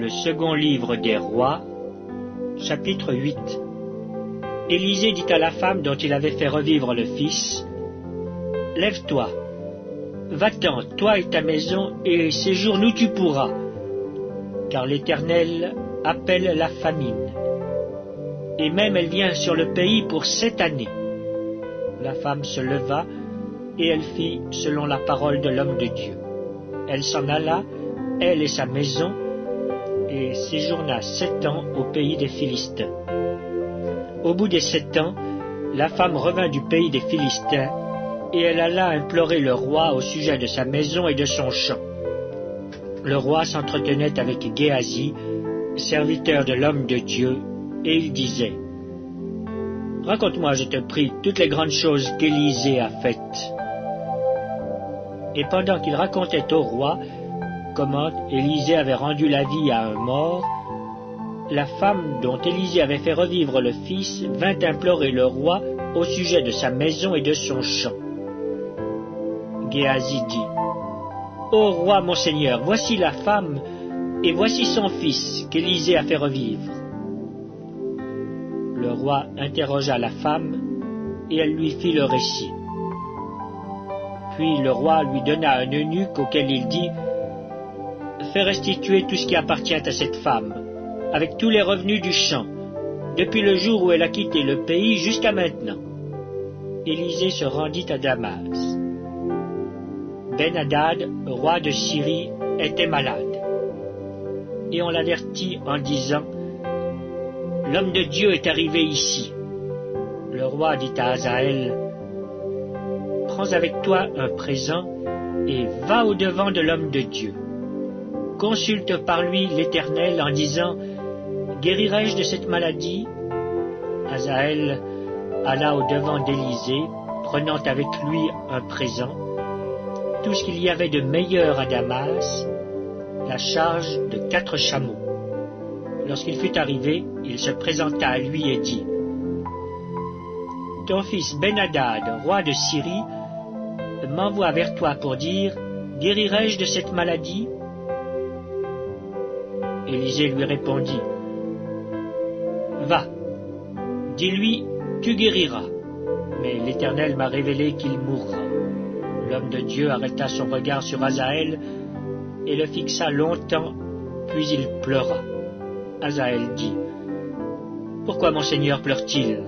Le second livre des rois, chapitre 8. Élisée dit à la femme dont il avait fait revivre le fils, « Lève-toi, va-t'en, toi et ta maison, et séjourne où tu pourras, car l'Éternel appelle la famine. Et même elle vient sur le pays pour 7 années. » La femme se leva, et elle fit selon la parole de l'homme de Dieu. Elle s'en alla, elle et sa maison, et séjourna 7 ans au pays des Philistins. Au bout des 7 ans, la femme revint du pays des Philistins, et elle alla implorer le roi au sujet de sa maison et de son champ. Le roi s'entretenait avec Géasi, serviteur de l'homme de Dieu, et il disait, « Raconte-moi, je te prie, toutes les grandes choses qu'Élisée a faites. » Et pendant qu'il racontait au roi comment Élisée avait rendu la vie à un mort, la femme dont Élisée avait fait revivre le fils vint implorer le roi au sujet de sa maison et de son champ. Géasi dit, « Ô roi mon seigneur, voici la femme, et voici son fils qu'Élisée a fait revivre. » Le roi interrogea la femme, et elle lui fit le récit. Puis le roi lui donna un eunuque auquel il dit, « Fais restituer tout ce qui appartient à cette femme, avec tous les revenus du champ, depuis le jour où elle a quitté le pays jusqu'à maintenant. » Élisée se rendit à Damas. Ben-Hadad, roi de Syrie, était malade. Et on l'avertit en disant, « L'homme de Dieu est arrivé ici. » Le roi dit à Hazaël, « Prends avec toi un présent et va au-devant de l'homme de Dieu. Consulte par lui l'Éternel en disant, « Guérirai-je de cette maladie ?» Hazaël alla au-devant d'Élisée, prenant avec lui un présent, tout ce qu'il y avait de meilleur à Damas, la charge de 4 chameaux. Lorsqu'il fut arrivé, il se présenta à lui et dit, « Ton fils Ben-Hadad, roi de Syrie, m'envoie vers toi pour dire, « Guérirai-je de cette maladie ?» Élisée lui répondit, « Va, dis-lui, tu guériras, mais l'Éternel m'a révélé qu'il mourra. » L'homme de Dieu arrêta son regard sur Hazaël et le fixa longtemps, puis il pleura. Hazaël dit, « Pourquoi mon Seigneur pleure-t-il »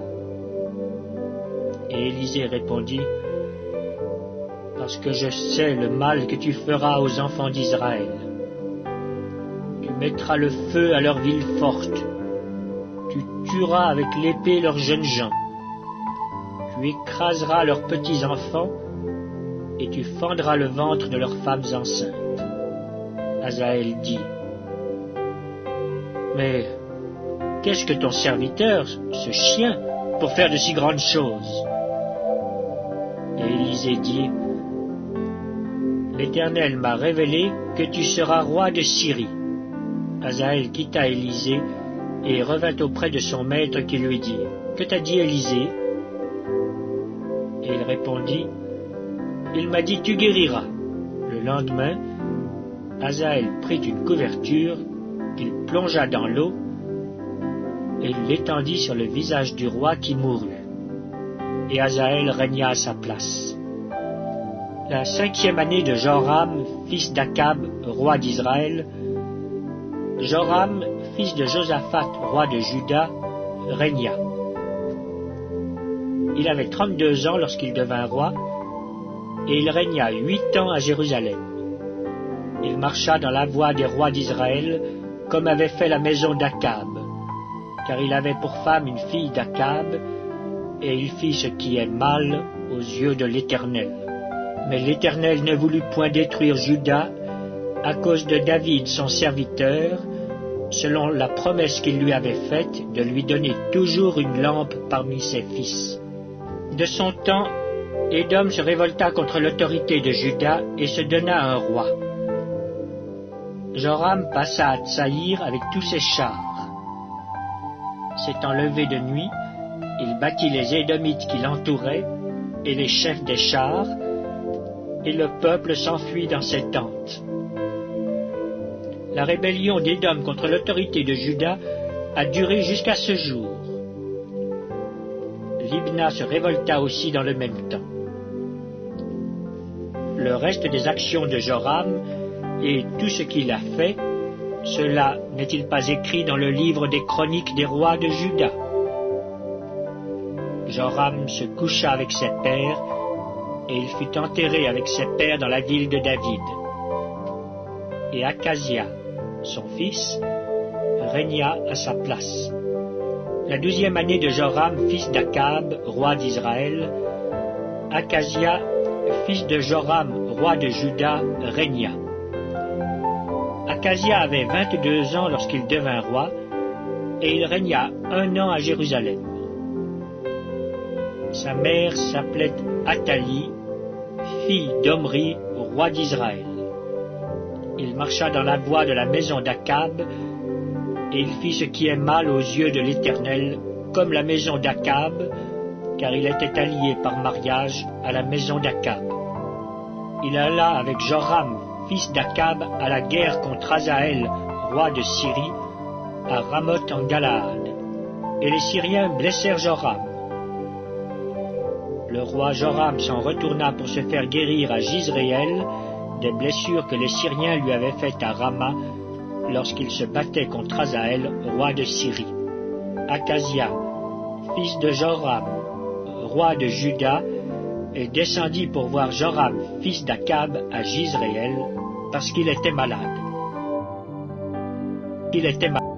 Et Élisée répondit, « Parce que je sais le mal que tu feras aux enfants d'Israël. Tu mettras le feu à leurs villes fortes, tu tueras avec l'épée leurs jeunes gens, tu écraseras leurs petits enfants, et tu fendras le ventre de leurs femmes enceintes. » Hazaël dit, « Mais qu'est-ce que ton serviteur, ce chien, pour faire de si grandes choses ?» Et Élisée dit, « L'Éternel m'a révélé que tu seras roi de Syrie. » Hazaël quitta Élisée et revint auprès de son maître qui lui dit, « Que t'a dit Élisée ?» Et il répondit, « Il m'a dit, tu guériras. » Le lendemain, Hazaël prit une couverture qu'il plongea dans l'eau et il l'étendit sur le visage du roi qui mourut. Et Hazaël régna à sa place. La 5e année de Joram, fils d'Akab, roi d'Israël, Joram, fils de Josaphat, roi de Juda, régna. Il avait 32 ans lorsqu'il devint roi, et il régna 8 ans à Jérusalem. Il marcha dans la voie des rois d'Israël, comme avait fait la maison d'Akab, car il avait pour femme une fille d'Akab, et il fit ce qui est mal aux yeux de l'Éternel. Mais l'Éternel ne voulut point détruire Juda à cause de David son serviteur, selon la promesse qu'il lui avait faite de lui donner toujours une lampe parmi ses fils. De son temps, Édom se révolta contre l'autorité de Juda et se donna un roi. Joram passa à Tsaïr avec tous ses chars. S'étant levé de nuit, il battit les Édomites qui l'entouraient et les chefs des chars, et le peuple s'enfuit dans ses tentes. la rébellion d'Édom contre l'autorité de Juda a duré jusqu'à ce jour. Libna se révolta aussi dans le même temps. Le reste des actions de Joram et tout ce qu'il a fait, cela n'est-il pas écrit dans le livre des chroniques des rois de Juda? Joram se coucha avec ses pères, et il fut enterré avec ses pères dans la ville de David. Et Akazia, son fils, régna à sa place. La 12e année de Joram, fils d'Akab, roi d'Israël, Akazia, fils de Joram, roi de Juda, régna. Akazia avait 22 ans lorsqu'il devint roi, et il régna 1 an à Jérusalem. Sa mère s'appelait Athalie, fille d'Omri, roi d'Israël. Il marcha dans la voie de la maison d'Akab, et il fit ce qui est mal aux yeux de l'Éternel, comme la maison d'Akab, car il était allié par mariage à la maison d'Akab. Il alla avec Joram, fils d'Akab, à la guerre contre Hazaël, roi de Syrie, à Ramoth en Galaad, et les Syriens blessèrent Joram. Le roi Joram s'en retourna pour se faire guérir à Jizréel des blessures que les Syriens lui avaient faites à Rama lorsqu'il se battait contre Hazaël, roi de Syrie. Akazia, fils de Joram, roi de Juda, et descendit pour voir Joram, fils d'Akab, à Jizréel, parce qu'il était malade. Il était malade.